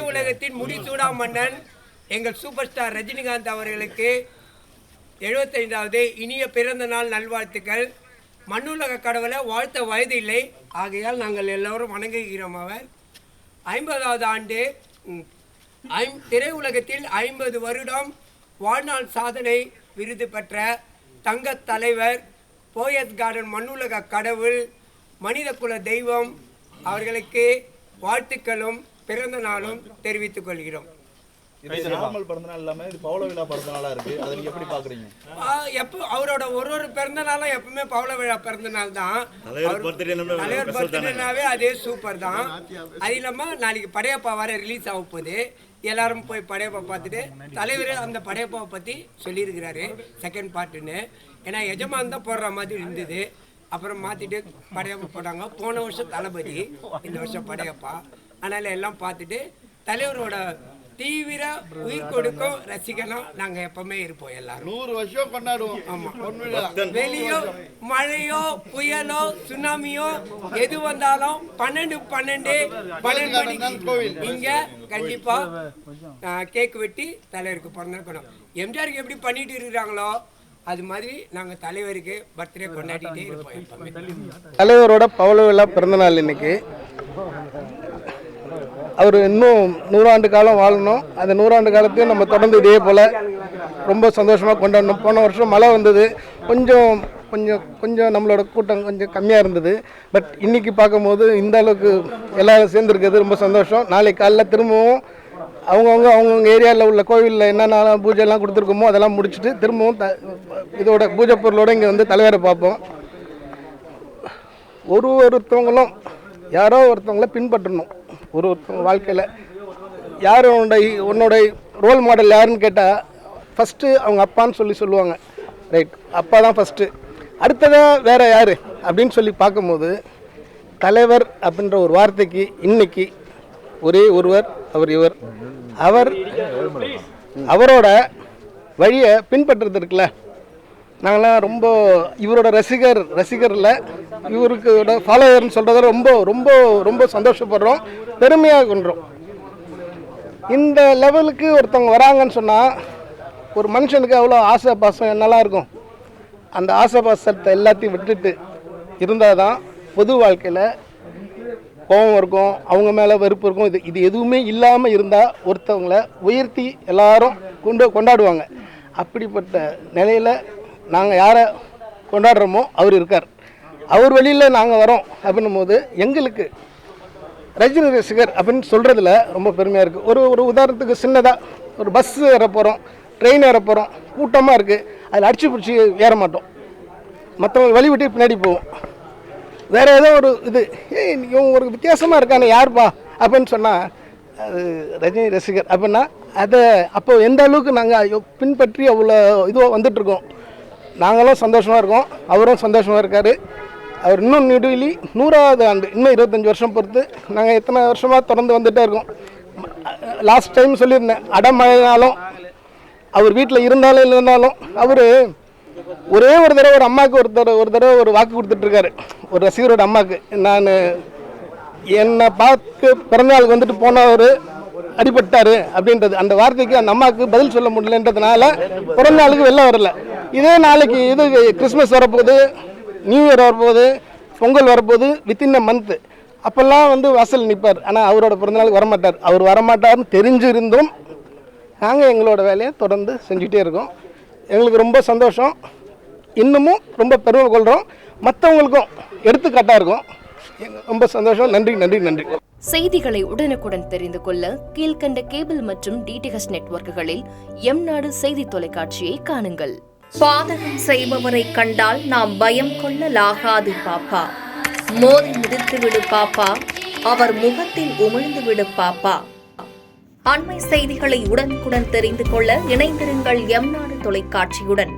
திரையுலகத்தின் முடிசூடா மன்னன் எங்கள் super star Rajinikanth அவர்களுக்கு 75வது இனிய பிறந்த நாள் நல்வாழ்த்துக்கள். மண்ணுலக கடவுளை வாழ்த்த வயது இல்லை, ஆகையால் நாங்கள் எல்லோரும் வணங்குகிறோம். அவர் 50வது ஆண்டு திரையுலகத்தில் 50 வருடம் வாழ்நாள் சாதனை விருது பெற்ற தங்க தலைவர், போயஸ் கார்டன் மண்ணுலக கடவுள், மனித குல தெய்வம் அவர்களுக்கு வாழ்த்துக்களும் பிறந்த நாளும் தெரிவித்துக் கொள்கிறோம். அவரோட ஒரு பிறந்த நாளும் எப்பவுமே பவள விழா பிறந்த நாள் தான். தலைவர் பர்த்டேனாவே அதே சூப்பர் தான். அது இல்லாம நாளைக்கு படையப்பா வர ரிலீஸ் ஆக போகுது. எல்லாரும் போய் படையப்பா பார்த்துட்டு தலைவர் அந்த படையப்பாவை பற்றி சொல்லியிருக்கிறாரு செகண்ட் பார்ட்டுன்னு. ஏன்னா எஜமான் தான் போடுற மாதிரி இருந்தது, அப்புறம் மாற்றிட்டு படையப்பா போட்டாங்க. போன வருஷம் தளபதி, இந்த வருஷம் படையப்பா. அதனால் எல்லாம் பார்த்துட்டு தலைவரோட தீவிர உயிர் கொடுக்கும் ரசிகனும் நாங்கள் எப்பவுமே இருப்போம். எல்லாரும் 100 வருஷம் கொண்டாடுவோம். ஆமாம், வெளியோ மழையோ புயலோ சுனாமியோ எது வந்தாலும் 12 மணிக்கு இங்கே கண்டிப்பாக கேக் வெட்டி தலைவருக்கு பிறந்திருக்கணும். எம்ஜிஆருக்கு எப்படி பண்ணிட்டு இருக்கிறாங்களோ அது மாதிரி நாங்கள் தலைவருக்கு பர்த்டே கொண்டாடிட்டே இருப்போம். தலைவரோட பவள விழா பிறந்தநாள் இன்னைக்கு. அவர் இன்னும் 100 ஆண்டு காலம் வாழணும். அந்த 100 ஆண்டு காலத்தையும் நம்ம தொடர்ந்து இதே போல் ரொம்ப சந்தோஷமாக கொண்டாடணும். போன வருஷம் மழை வந்தது, கொஞ்சம் நம்மளோட கூட்டம் கொஞ்சம் கம்மியாக இருந்தது. பட் இன்றைக்கி பார்க்கும்போது இந்த அளவுக்கு எல்லோரும் சேர்ந்துருக்கிறது ரொம்ப சந்தோஷம். நாளைக்கு காலைல திரும்பவும் அவங்கவுங்க ஏரியாவில் உள்ள கோவிலில் என்னென்ன பூஜைலாம் கொடுத்துருக்கோமோ அதெல்லாம் முடிச்சுட்டு திரும்பவும் இதோட பூஜை பொருளோடு இங்கே வந்து தலைவரை பார்ப்போம். ஒருத்தவங்களும் யாரோ ஒருத்தவங்கள பின்பற்றணும். ஒருத்தவங்க வாழ்க்கையில் யார் உன்னோட ரோல் மாடல் யாருன்னு கேட்டால் ஃபஸ்ட்டு அவங்க அப்பான்னு சொல்லுவாங்க. ரைட், அப்பா தான் ஃபஸ்ட்டு. அடுத்ததாக வேறு யார் அப்படின்னு சொல்லி பார்க்கும்போது தலைவர் அப்படின்ற ஒரு வார்த்தைக்கு இன்னைக்கு ஒரே ஒருவர், அவரோட வழியை பின்பற்றுறது இருக்குல்ல. நாங்களாம் ரொம்ப இவரோட ரசிகரில் இவருக்கு ஃபாலோவர்னு சொல்கிறத ரொம்ப ரொம்ப ரொம்ப சந்தோஷப்படுறோம், பெருமையாக கொண்டோம். இந்த லெவலுக்கு ஒருத்தவங்க வராங்கன்னு சொன்னால் ஒரு மனுஷனுக்கு அவ்வளோ ஆசை பாசம் என்னெல்லாம் இருக்கும். அந்த ஆசை பாசத்தை எல்லாத்தையும் விட்டுட்டு இருந்தால் தான் பொது வாழ்க்கையில் கோபம் இருக்கும், அவங்க மேலே வெறுப்பு இருக்கும். இது எதுவுமே இல்லாமல் இருந்தால் ஒருத்தவங்களை உயர்த்தி எல்லாரும் கொண்டாடுவாங்க. அப்படிப்பட்ட நிலையில் நாங்கள் யாரை கொண்டாடுறோமோ அவர் இருக்கார். அவர் வழியில் நாங்கள் வரோம் அப்படின்னும் போது எங்களுக்கு ரஜினி ரசிகர் அப்படின்னு சொல்கிறதுல ரொம்ப பெருமையாக இருக்குது. ஒரு உதாரணத்துக்கு சின்னதாக ஒரு பஸ் ஏற போகிறோம், ட்ரெயின் ஏற போகிறோம், கூட்டமாக இருக்குது, அதில் அடிச்சு பிடிச்சி ஏற மாட்டோம், மற்றவங்க வழி விட்டு பின்னாடி போவோம். வேறு ஏதோ ஒரு இவங்க ஒரு வித்தியாசமாக இருக்கானே யாருப்பா அப்படின்னு சொன்னால் அது ரஜினி ரசிகர் அப்படின்னா அப்போ எந்த அளவுக்கு நாங்கள் பின்பற்றி அவ்வளோ இதுவாக வந்துட்டுருக்கோம். நாங்களும் சந்தோஷமாக இருக்கோம், அவரும் சந்தோஷமாக இருக்கார். அவர் இன்னும் நெடுவிலி 100வது ஆண்டு, இன்னும் 25 வருஷம் பொறுத்து நாங்கள் எத்தனை வருஷமாக தொடர்ந்து வந்துகிட்டே இருக்கோம். லாஸ்ட் டைம் சொல்லியிருந்தேன், அடமழைனாலும் அவர் வீட்டில் இருந்தாலும் இல்லைனாலும் அவர் ஒரே ஒரு தடவை ஒரு அம்மாவுக்கு ஒரு தடவை ஒரு வாக்கு கொடுத்துட்ருக்காரு. ஒரு ரசிகரோட அம்மாவுக்கு, நான் என்னை பார்த்து பிறந்தநாளுக்கு வந்துட்டு போனவர் அடிபட்டார் அப்படின்றது, அந்த வார்த்தைக்கு அந்த அம்மாவுக்கு பதில் சொல்ல முடியலன்றதுனால பிறந்தநாளுக்கு வெளில வரல. இதே நாளைக்கு கிறிஸ்மஸ் வரப்போகுது, நியூ இயர் வரப்போகுது, பொங்கல் வரப்போகுது, வித்தின் அ மந்த்து, அப்போல்லாம் வாசல் நிற்பார். ஆனால் அவரோட பிறந்தநாளுக்கு வரமாட்டார். அவர் வரமாட்டார்னு தெரிஞ்சிருந்தும் நாங்கள் எங்களோட வேலையை தொடர்ந்து செஞ்சுட்டே இருக்கோம். எங்களுக்கு ரொம்ப சந்தோஷம், இன்னமும் ரொம்ப பெருமை கொள்கிறோம், மற்றவங்களுக்கும் எடுத்துக்காட்டாக இருக்கும். ரொம்ப சந்தோஷம். நன்றி நன்றி நன்றி. செய்திகளை உடனுக்குடன் தெரிந்து கொள்ள கீழ்கண்ட கேபிள் மற்றும் டிடிஹெச் நெட்வொர்க்குகளில் எம்நாடு செய்தி தொலைக்காட்சியை காணுங்கள். பாதகம் செய்பவரை கண்டால் நாம் பயம் கொள்ளலாகாது பாப்பா. மோதி மிதித்து விடு பாப்பா, அவர் முகத்தில் உமிழ்ந்து விடு பாப்பா. அண்மை செய்திகளை உடனுக்குடன் தெரிந்து கொள்ள இணைந்திருங்கள் எம்நாடு தொலைக்காட்சியுடன்.